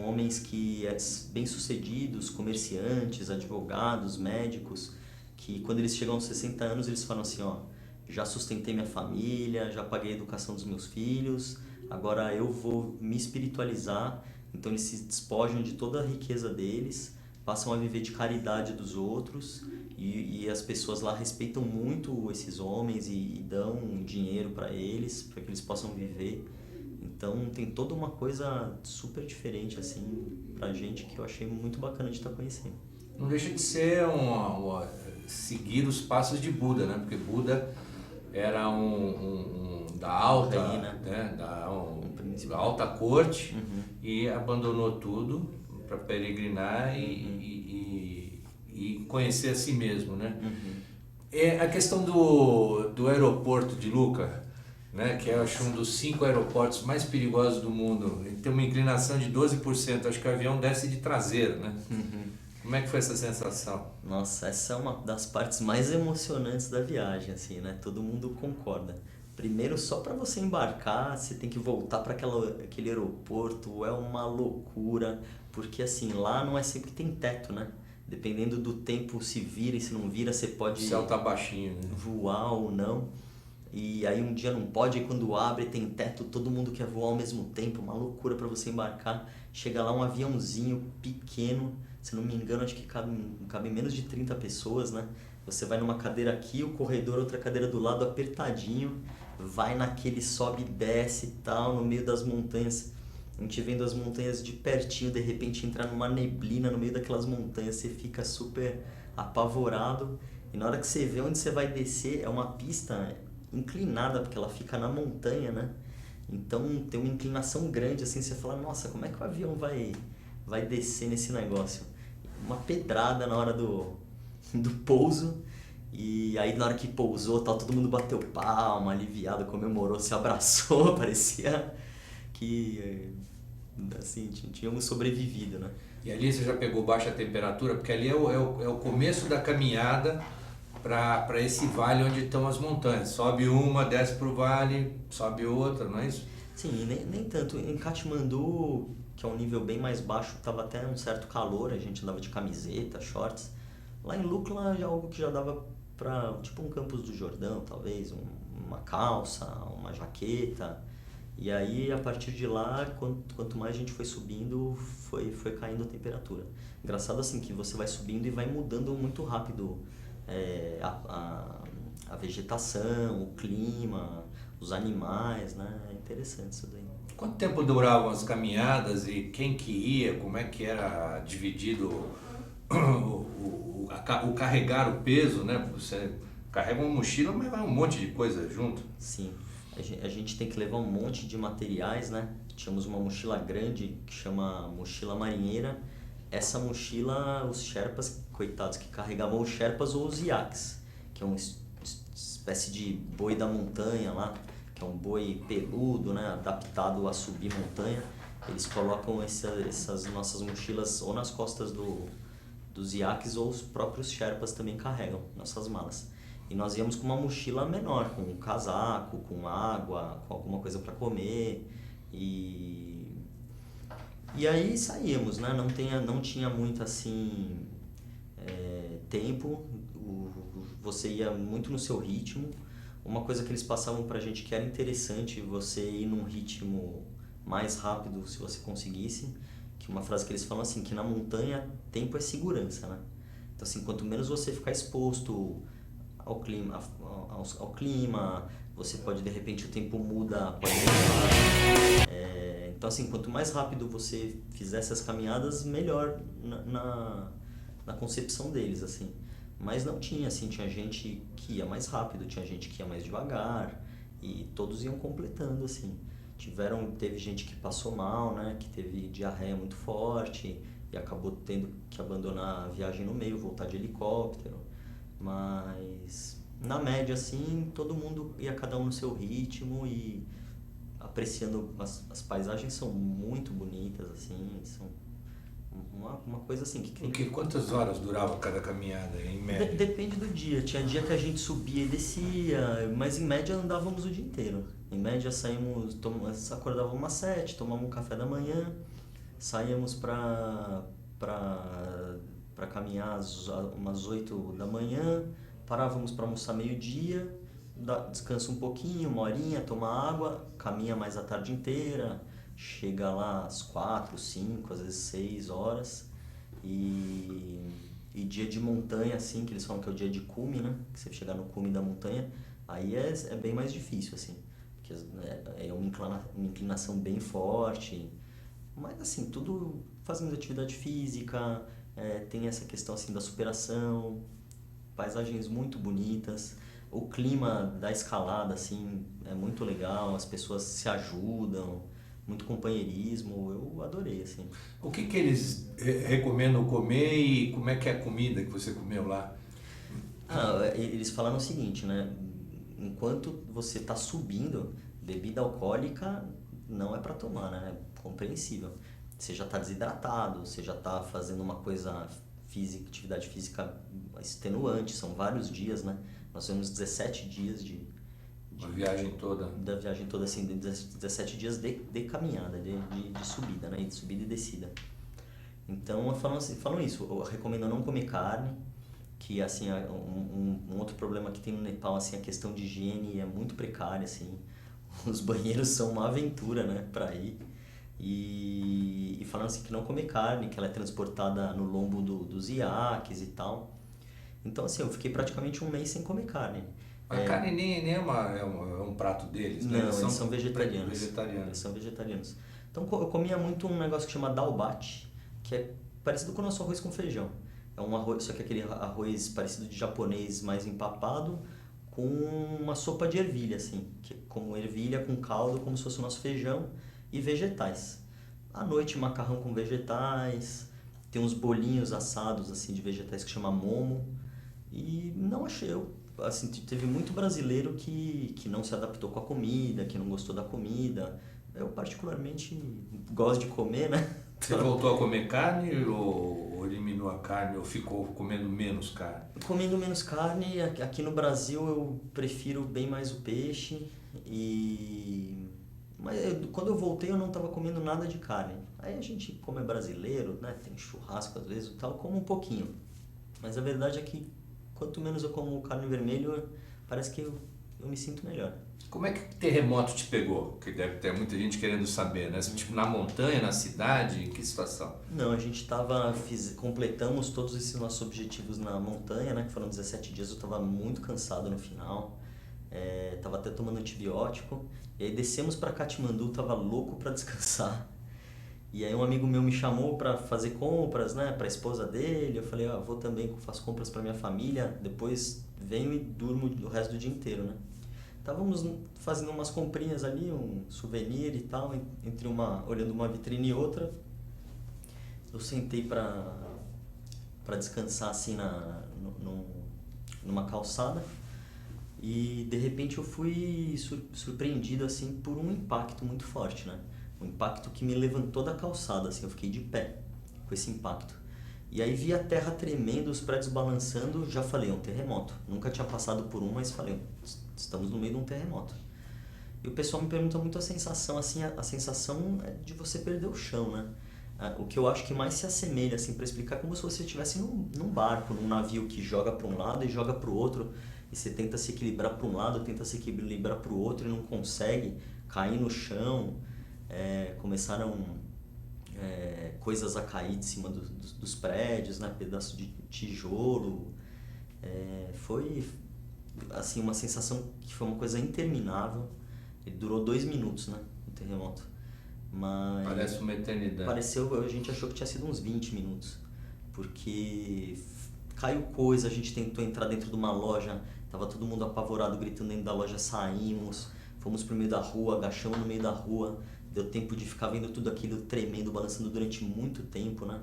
homens que bem-sucedidos, comerciantes, advogados, médicos, que quando eles chegam aos 60 anos, eles falam assim, já sustentei minha família, já paguei a educação dos meus filhos, agora eu vou me espiritualizar. Então eles se despojam de toda a riqueza deles, passam a viver de caridade dos outros, e as pessoas lá respeitam muito esses homens e dão dinheiro para eles, para que eles possam viver. Então tem toda uma coisa super diferente assim pra gente que eu achei muito bacana de estar conhecendo. Não deixa de ser seguir os passos de Buda, né? Porque Buda era da alta, Rei, né? né? príncipe. Da alta corte e abandonou tudo para peregrinar e conhecer a si mesmo, né? É a questão do aeroporto de Lucca, né? Que é, acho, um dos 5 aeroportos mais perigosos do mundo. Ele tem uma inclinação de 12%, acho que o avião desce de traseiro, né? Como é que foi essa sensação? Nossa, essa é uma das partes mais emocionantes da viagem, assim, né? Todo mundo concorda. Primeiro, só para você embarcar, você tem que voltar para aquele aeroporto, é uma loucura, porque assim, lá não é sempre que tem teto, né? Dependendo do tempo, se vira e se não vira, você pode O céu tá baixinho, né? voar ou não. E aí um dia não pode, aí quando abre tem teto, todo mundo quer voar ao mesmo tempo, uma loucura para você embarcar. Chega lá um aviãozinho pequeno, se não me engano acho que cabe menos de 30 pessoas, né? Você vai numa cadeira aqui, o corredor, outra cadeira do lado apertadinho, vai naquele sobe e desce e tal, no meio das montanhas. A gente vendo as montanhas de pertinho, de repente entrar numa neblina no meio daquelas montanhas, você fica super apavorado. E na hora que você vê onde você vai descer, é uma pista inclinada, porque ela fica na montanha, né? Então tem uma inclinação grande, assim, você fala, nossa, como é que o avião vai descer nesse negócio? Uma pedrada na hora do pouso, e aí na hora que pousou, tal, todo mundo bateu palma, aliviado, comemorou, se abraçou, parecia que, assim, tínhamos sobrevivido, né? E ali você já pegou baixa temperatura? Porque ali é o começo da caminhada para esse vale onde estão as montanhas. Sobe uma, desce pro vale, sobe outra, não é isso? Sim, nem tanto. Em Katmandu, que é um nível bem mais baixo, tava até um certo calor, a gente andava de camiseta, shorts. Lá em Lukla já é algo que já dava pra, tipo um Campos do Jordão, talvez, uma calça, uma jaqueta. E aí, a partir de lá, quanto mais a gente foi subindo, foi caindo a temperatura. Engraçado assim, que você vai subindo e vai mudando muito rápido a vegetação, o clima, os animais, né? É interessante isso daí. Quanto tempo duravam as caminhadas e quem que ia? Como é que era dividido o carregar o peso, né? Você carrega uma mochila, mas vai um monte de coisa junto. Sim, a gente tem que levar um monte de materiais, né? Tínhamos uma mochila grande que chama mochila marinheira. Essa mochila, os Sherpas, coitados, que carregavam os Sherpas ou os Yaks, que é uma espécie de boi da montanha lá, que é um boi peludo, né? Adaptado a subir montanha. Eles colocam essas nossas mochilas ou nas costas dos Yaks ou os próprios Sherpas também carregam nossas malas. E nós íamos com uma mochila menor, com um casaco, com água, com alguma coisa para comer. E aí saímos, né? Não tinha muito assim tempo, você ia muito no seu ritmo. Uma coisa que eles passavam pra gente que era interessante, você ir num ritmo mais rápido se você conseguisse, que uma frase que eles falam assim, que na montanha tempo é segurança, né? Então assim, quanto menos você ficar exposto ao clima, você pode, de repente, o tempo muda, pode mudar. Então, assim, quanto mais rápido você fizesse as caminhadas, melhor na concepção deles, assim. Mas não tinha, assim, tinha gente que ia mais rápido, tinha gente que ia mais devagar, e todos iam completando, assim. Teve gente que passou mal, né, que teve diarreia muito forte, e acabou tendo que abandonar a viagem no meio, voltar de helicóptero. Mas na média assim, todo mundo ia cada um no seu ritmo e apreciando as paisagens são muito bonitas assim, são uma coisa assim Quantas horas durava cada caminhada em média? Depende do dia. Tinha dia que a gente subia e descia, mas em média andávamos o dia inteiro. Em média acordávamos umas 7, tomávamos um café da manhã, saíamos para caminhar umas 8 da manhã, parávamos para almoçar meio-dia, descansa um pouquinho, uma horinha, toma água, caminha mais a tarde inteira, chega lá às 4, 5, às vezes 6 horas. E dia de montanha, assim, que eles falam que é o dia de cume, né? Que você chegar no cume da montanha, aí é bem mais difícil, assim. que é uma inclinação bem forte, mas assim, tudo fazendo atividade física, tem essa questão assim da superação, paisagens muito bonitas, o clima da escalada assim é muito legal, as pessoas se ajudam, muito companheirismo, eu adorei assim. O que eles recomendam comer e como é que é a comida que você comeu lá? Eles falaram o seguinte, né? Enquanto você está subindo, bebida alcoólica não é para tomar, né? É compreensível. Você já está desidratado, você já está fazendo uma coisa física, atividade física extenuante, são vários dias, né? Nós temos 17 dias A viagem toda. da viagem toda, assim, 17 dias de caminhada, de subida, né? De subida e descida. Então, falam isso, eu recomendo não comer carne, que, assim, um outro problema que tem no Nepal, assim, a questão de higiene é muito precária, assim. Os banheiros são uma aventura, né, pra ir. E falando assim que não comer carne, que ela é transportada no lombo dos iaques e tal. Então, assim, eu fiquei praticamente um mês sem comer carne. A carne nem é um prato deles, né? Não, eles são vegetarianos. vegetarianos. Eles são vegetarianos. Então, eu comia muito um negócio que chama dal bati, que é parecido com o nosso arroz com feijão. É um arroz, só que aquele arroz parecido de japonês, mais empapado, com uma sopa de ervilha, assim, que é como ervilha com caldo, como se fosse o nosso feijão, e vegetais. À noite, macarrão com vegetais, tem uns bolinhos assados, assim, de vegetais que chama momo, e não achei, assim, teve muito brasileiro que não se adaptou com a comida, que não gostou da comida. Eu particularmente gosto de comer, né? Você voltou a comer carne ou eliminou a carne ou ficou comendo menos carne? Comendo menos carne, aqui no Brasil eu prefiro bem mais o peixe mas quando eu voltei eu não estava comendo nada de carne. Aí a gente, como é brasileiro, né, tem churrasco às vezes e tal, como um pouquinho. Mas a verdade é que quanto menos eu como carne vermelha, parece que eu me sinto melhor. Como é que o terremoto te pegou? Que deve ter muita gente querendo saber, né? Tipo, na montanha, na cidade, em que situação? Não, a gente completamos todos esses nossos objetivos na montanha, né? Que foram 17 dias, eu estava muito cansado no final. Tava até tomando antibiótico. E aí descemos para Katmandu, tava louco para descansar. E aí um amigo meu me chamou para fazer compras, né? Para a esposa dele. Eu falei, vou também, faço compras para minha família. Depois venho e durmo o resto do dia inteiro, né? Estávamos fazendo umas comprinhas ali, um souvenir e tal, olhando uma vitrine e outra. Eu sentei para descansar assim numa calçada e de repente eu fui surpreendido assim por um impacto muito forte, né? Um impacto que me levantou da calçada, assim, eu fiquei de pé com esse impacto. E aí vi a terra tremendo, os prédios balançando, já falei, é um terremoto. Nunca tinha passado por um, mas falei, estamos no meio de um terremoto. E o pessoal me pergunta muito a sensação, assim, a sensação é de você perder o chão, né? O que eu acho que mais se assemelha, assim, para explicar, é como se você estivesse num barco, num navio que joga para um lado e joga para o outro, e você tenta se equilibrar para um lado, tenta se equilibrar para o outro e não consegue, cair no chão. Começaram coisas a cair de cima dos prédios, né? Pedaço de tijolo. Foi assim, uma sensação que foi uma coisa interminável. Ele durou 2 minutos, né? O terremoto. Mas parece uma eternidade. A gente achou que tinha sido uns 20 minutos. Porque caiu coisa, a gente tentou entrar dentro de uma loja, tava todo mundo apavorado, gritando dentro da loja, saímos, fomos pro meio da rua, agachamos no meio da rua. Deu tempo de ficar vendo tudo aquilo tremendo, balançando durante muito tempo, né?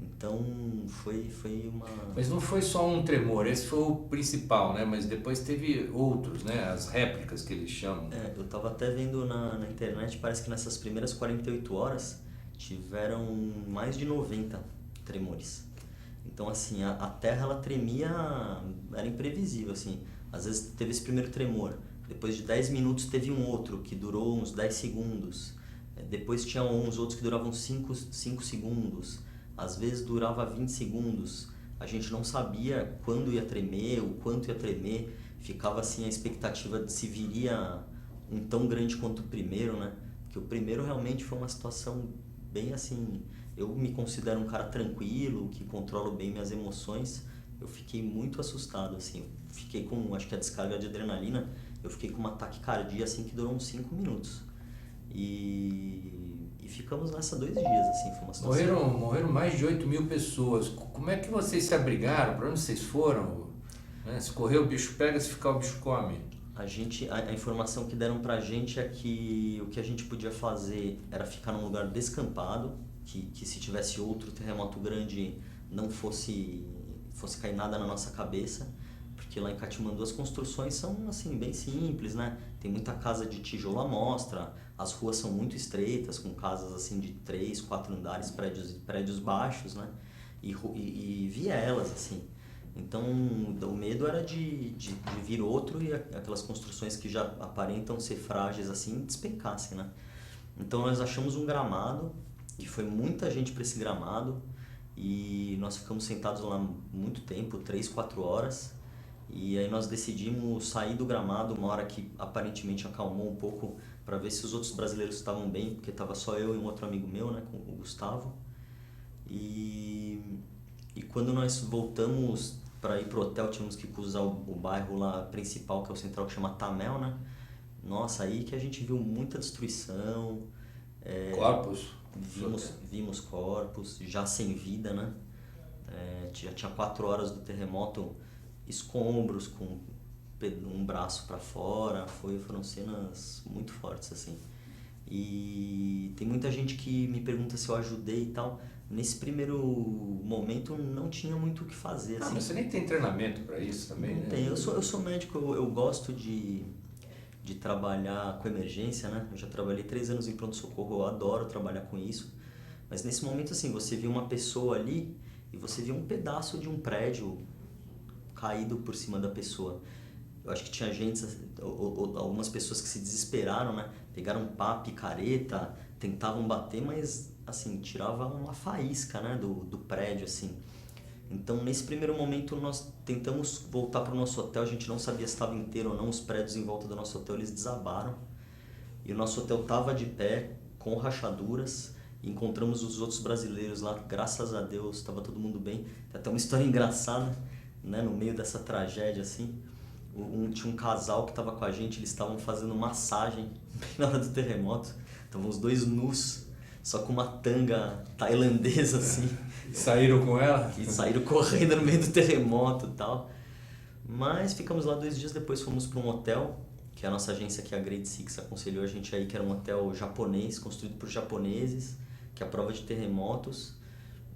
Então, foi uma... Mas não foi só um tremor, esse foi o principal, né? Mas depois teve outros, né? As réplicas que eles chamam. Eu tava até vendo na internet, parece que nessas primeiras 48 horas tiveram mais de 90 tremores. Então, assim, a terra, ela tremia, era imprevisível, assim. Às vezes teve esse primeiro tremor. Depois de 10 minutos teve um outro que durou uns 10 segundos. Depois tinha uns outros que duravam 5 segundos. Às vezes durava 20 segundos. A gente não sabia quando ia tremer, o quanto ia tremer. Ficava assim a expectativa de se viria um tão grande quanto o primeiro, né? Porque o primeiro realmente foi uma situação bem assim... Eu me considero um cara tranquilo, que controlo bem minhas emoções. Eu fiquei muito assustado, assim. Fiquei com, acho que a descarga de adrenalina... eu fiquei com uma taquicardia assim que durou uns 5 minutos. E ficamos nessa 2 dias, assim, foi uma situação... Morreram mais de 8.000 pessoas. Como é que vocês se abrigaram? Para onde vocês foram? Né? Se correr o bicho pega, se ficar o bicho come. A informação que deram pra gente é que o que a gente podia fazer era ficar num lugar descampado, que se tivesse outro terremoto grande não fosse cair nada na nossa cabeça, porque lá em Katmandu as construções são assim bem simples, né? Tem muita casa de tijolo à mostra, as ruas são muito estreitas, com casas assim de 3, 4 andares, prédios baixos, né? E vielas, assim. Então o medo era de vir outro e aquelas construções que já aparentam ser frágeis assim despencassem, né? Então nós achamos um gramado, que foi muita gente para esse gramado, e nós ficamos sentados lá muito tempo, 3, 4 horas, e aí nós decidimos sair do gramado uma hora que aparentemente acalmou um pouco, para ver se os outros brasileiros estavam bem, porque estava só eu e um outro amigo meu, né, com o Gustavo. E quando nós voltamos para ir pro hotel, tínhamos que cruzar o bairro lá principal, que é o central, que chama Tamel, né? Nossa, aí que a gente viu muita destruição. Corpos? Vimos corpos, já sem vida, né? Já tinha 4 horas do terremoto, escombros com um braço para fora, foram cenas muito fortes, assim. E tem muita gente que me pergunta se eu ajudei e tal. Nesse primeiro momento não tinha muito o que fazer, assim. Mas você nem tem treinamento para isso também, Não né? tem. Eu sou médico, eu gosto de trabalhar com emergência, né? Eu já trabalhei 3 anos em pronto-socorro, eu adoro trabalhar com isso. Mas nesse momento, assim, você viu uma pessoa ali e você viu um pedaço de um prédio caído por cima da pessoa. Eu acho que tinha gente, algumas pessoas que se desesperaram, né? Pegaram pá, picareta, tentavam bater, mas, assim, tirava uma faísca, né? do prédio, assim. Então, nesse primeiro momento, nós tentamos voltar para o nosso hotel, a gente não sabia se estava inteiro ou não, os prédios em volta do nosso hotel, eles desabaram. E o nosso hotel estava de pé, com rachaduras, e encontramos os outros brasileiros lá, graças a Deus, estava todo mundo bem. Tem até uma história engraçada, né, no meio dessa tragédia, assim. Tinha um casal que estava com a gente, eles estavam fazendo massagem bem na hora do terremoto. Estavam os 2 nus, só com uma tanga tailandesa, assim. Saíram com ela? E saíram correndo no meio do terremoto e tal. Mas ficamos lá 2 dias, depois fomos para um hotel, que a nossa agência aqui, a Grade Six, aconselhou a gente aí, que era um hotel japonês, construído por japoneses, que é a prova de terremotos.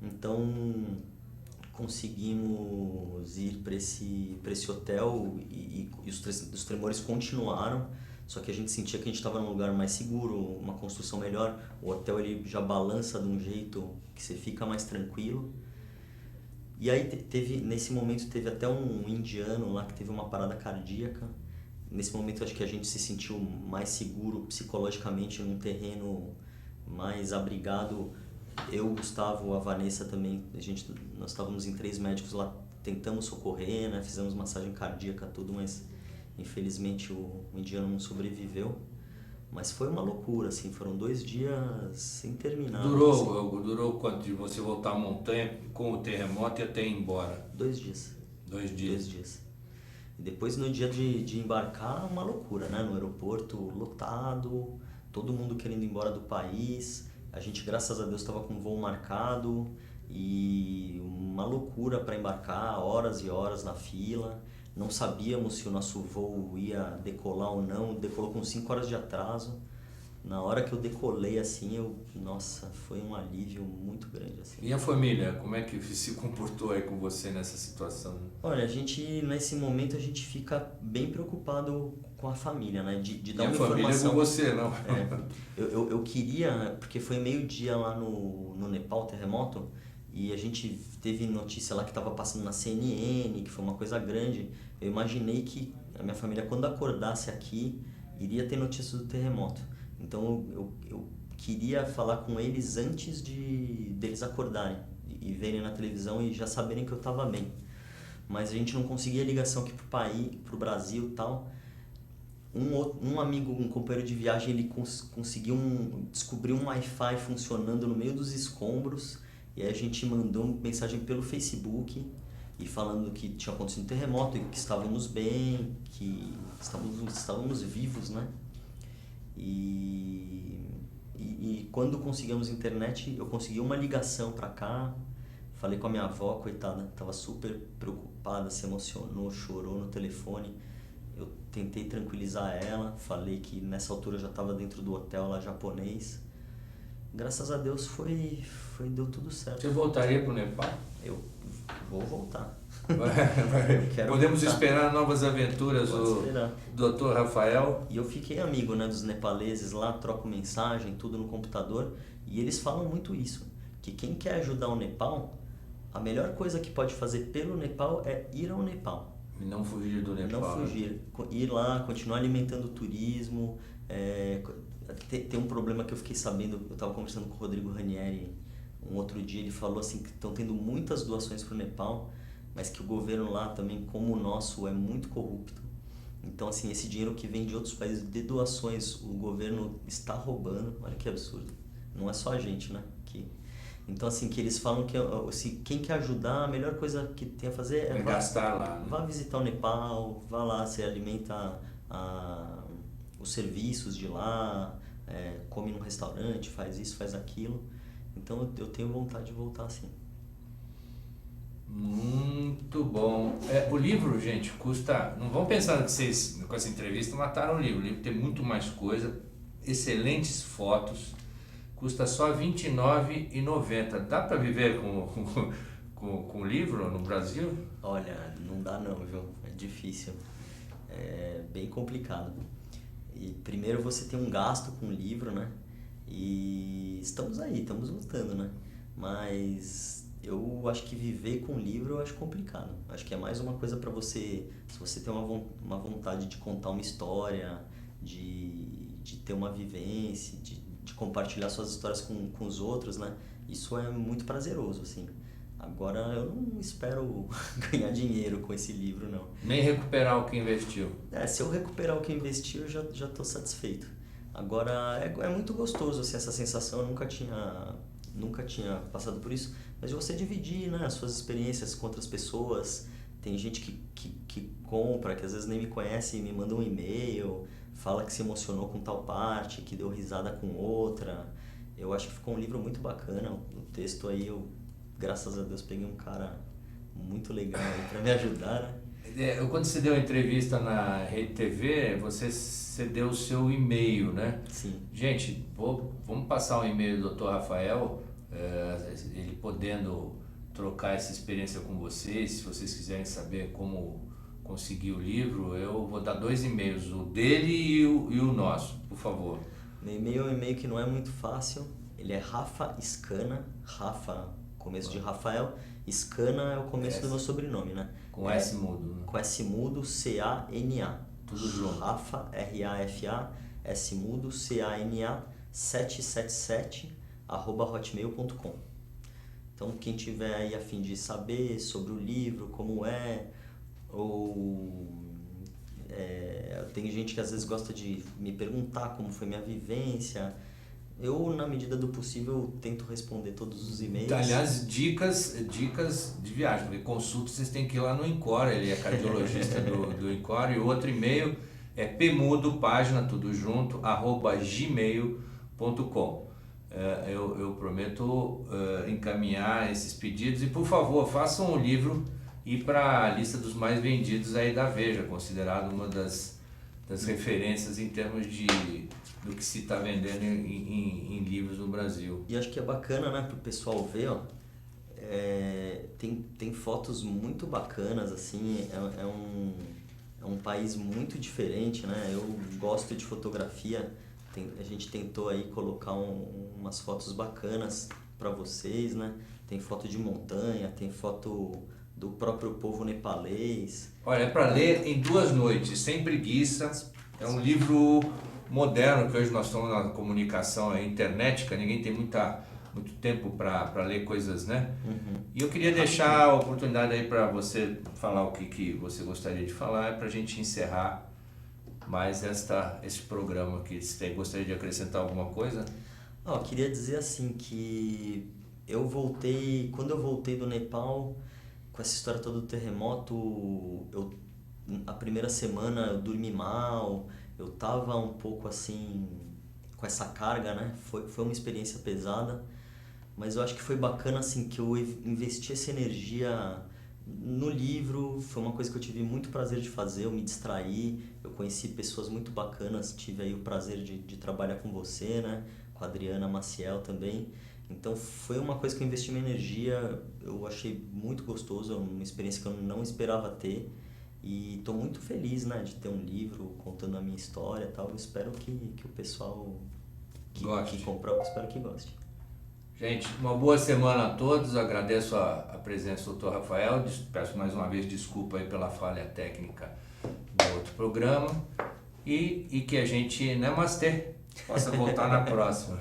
Então conseguimos ir para esse hotel e os tremores continuaram, só que a gente sentia que a gente estava num lugar mais seguro, uma construção melhor. O hotel ele já balança de um jeito que você fica mais tranquilo. E aí nesse momento teve até um indiano lá que teve uma parada cardíaca. Nesse momento acho que a gente se sentiu mais seguro psicologicamente num terreno mais abrigado. Eu, o Gustavo, a Vanessa também, nós estávamos em 3 médicos lá, tentamos socorrer, né? Fizemos massagem cardíaca, tudo, mas infelizmente o indiano não sobreviveu. Mas foi uma loucura, assim, foram 2 dias intermináveis. Durou quanto de você voltar à montanha com o terremoto e até ir embora? 2 dias. 2 dias? 2 dias. E depois no dia de embarcar, uma loucura, né? No aeroporto lotado, todo mundo querendo ir embora do país. A gente, graças a Deus, estava com um voo marcado e uma loucura para embarcar, horas e horas na fila. Não sabíamos se o nosso voo ia decolar ou não, decolou com 5 horas de atraso. Na hora que eu decolei, assim, nossa, foi um alívio muito grande, assim. E a família, como é que se comportou aí com você nessa situação? Olha, nesse momento, a gente fica bem preocupado com a família, né? De dar uma informação. E a família com você, não? Eu queria, porque foi meio-dia lá no Nepal, terremoto, e a gente teve notícia lá que estava passando na CNN, que foi uma coisa grande. Eu imaginei que a minha família, quando acordasse aqui, iria ter notícias do terremoto. Então eu queria falar com eles antes deles acordarem e verem na televisão e já saberem que eu estava bem. Mas a gente não conseguia ligação aqui pro Brasil e tal. Um amigo, um companheiro de viagem, ele conseguiu descobrir um Wi-Fi funcionando no meio dos escombros, e aí a gente mandou uma mensagem pelo Facebook e falando que tinha acontecido um terremoto e que estávamos bem, que estávamos vivos, né? E quando conseguimos internet, eu consegui uma ligação para cá, falei com a minha avó, coitada, estava super preocupada, se emocionou, chorou no telefone. Eu tentei tranquilizar ela, falei que nessa altura eu já estava dentro do hotel lá japonês. Graças a Deus deu tudo certo. Você voltaria para o Nepal? Eu vou voltar. Podemos voltar. esperar novas aventuras do Dr. Rafael. E eu fiquei amigo, né, dos nepaleses lá, troco mensagem, tudo no computador. E eles falam muito isso, que quem quer ajudar o Nepal, a melhor coisa que pode fazer pelo Nepal é ir ao Nepal. E não fugir do Nepal. Não fugir. Ir lá, continuar alimentando o turismo. Tem um problema que eu fiquei sabendo, eu estava conversando com o Rodrigo Ranieri um outro dia, ele falou assim que estão tendo muitas doações para o Nepal, mas que o governo lá também, como o nosso, é muito corrupto. Então, assim, esse dinheiro que vem de outros países de doações, o governo está roubando. Olha que absurdo. Não é só a gente, né? Então, assim, que eles falam que quem quer ajudar, a melhor coisa que tem a fazer é gastar lá. Né? Vá visitar o Nepal, vá lá, você alimenta os serviços de lá, come num restaurante, faz isso, faz aquilo. Então, eu tenho vontade de voltar assim. Muito bom. O livro, gente, custa... Não vão pensar que vocês, com essa entrevista, mataram o livro. O livro tem muito mais coisa, excelentes fotos, custa só R$ 29,90. Dá para viver com o livro no Brasil? Olha, não dá não, viu? É difícil. É bem complicado. E primeiro você tem um gasto com o livro, né? E estamos lutando, né? Mas eu acho que viver com livro eu acho complicado. Acho que é mais uma coisa para você, se você tem uma vontade de contar uma história, de ter uma vivência, de compartilhar suas histórias com os outros, né? Isso é muito prazeroso, assim. Agora eu não espero ganhar dinheiro com esse livro, não. Nem recuperar o que investiu. Se eu recuperar o que investi, eu já estou satisfeito. Agora é muito gostoso assim, essa sensação, eu nunca tinha passado por isso, mas de você dividir, né, as suas experiências com outras pessoas. Tem gente que compra, que às vezes nem me conhece e me manda um e-mail, fala que se emocionou com tal parte, que deu risada com outra. Eu acho que ficou um livro muito bacana. O texto aí, graças a Deus, peguei um cara muito legal aí para me ajudar, né? Quando você deu a entrevista na Rede TV, você deu o seu e-mail, né? Sim. Gente, vamos passar o e-mail do Dr. Rafael, ele podendo trocar essa experiência com vocês. Se vocês quiserem saber como conseguir o livro, eu vou dar 2 e-mails, o dele e o nosso, por favor. Meu e-mail é um e-mail que não é muito fácil, ele é Rafa Scana, Rafa, começo de Rafael, Scana é o começo do meu sobrenome, né? Com S mudo. Né? Com S mudo, C-A-N-A. Tudo junto. Rafa, R-A-F-A, S mudo, C-A-N-A, 777, @hotmail.com. Então, quem tiver aí a fim de saber sobre o livro, como tem gente que às vezes gosta de me perguntar como foi minha vivência. Eu, na medida do possível, tento responder todos os e-mails. Aliás, dicas de viagem, porque consulta vocês têm que ir lá no Incor, ele é cardiologista do Incor, e o outro e-mail é pmudo, página, tudo junto, @gmail.com. Eu prometo encaminhar esses pedidos e, por favor, façam o livro ir para a lista dos mais vendidos aí da Veja, considerado uma das referências em termos do que se está vendendo em livros no Brasil. E acho que é bacana, né, para o pessoal ver, ó, tem fotos muito bacanas, assim, é um país muito diferente, né? Eu gosto de fotografia, a gente tentou aí colocar umas fotos bacanas para vocês, né? Tem foto de montanha, tem foto do próprio povo nepalês. Olha, é para ler em 2 noites, sem preguiça. É um livro moderno, que hoje nós estamos na comunicação internética, ninguém tem muito tempo para ler coisas, né? Uhum. E eu queria deixar a oportunidade aí para você falar o que você gostaria de falar, para a gente encerrar mais esse programa aqui. Você gostaria de acrescentar alguma coisa? Eu queria dizer assim que quando eu voltei do Nepal, com essa história toda do terremoto, a primeira semana eu dormi mal, eu tava um pouco assim, com essa carga, né? Foi uma experiência pesada, mas eu acho que foi bacana assim que eu investi essa energia no livro. Foi uma coisa que eu tive muito prazer de fazer, eu me distraí, eu conheci pessoas muito bacanas, tive aí o prazer de trabalhar com você, né? Com a Adriana Maciel também. Então foi uma coisa que eu investi minha energia, eu achei muito gostoso, uma experiência que eu não esperava ter. E estou muito feliz, né, de ter um livro contando a minha história e tal. Eu espero que o pessoal que comprou, eu espero que goste. Gente, uma boa semana a todos. Agradeço a presença do Dr. Rafael. Peço mais uma vez desculpa aí pela falha técnica do outro programa. E que a gente, Namastê, possa voltar na próxima.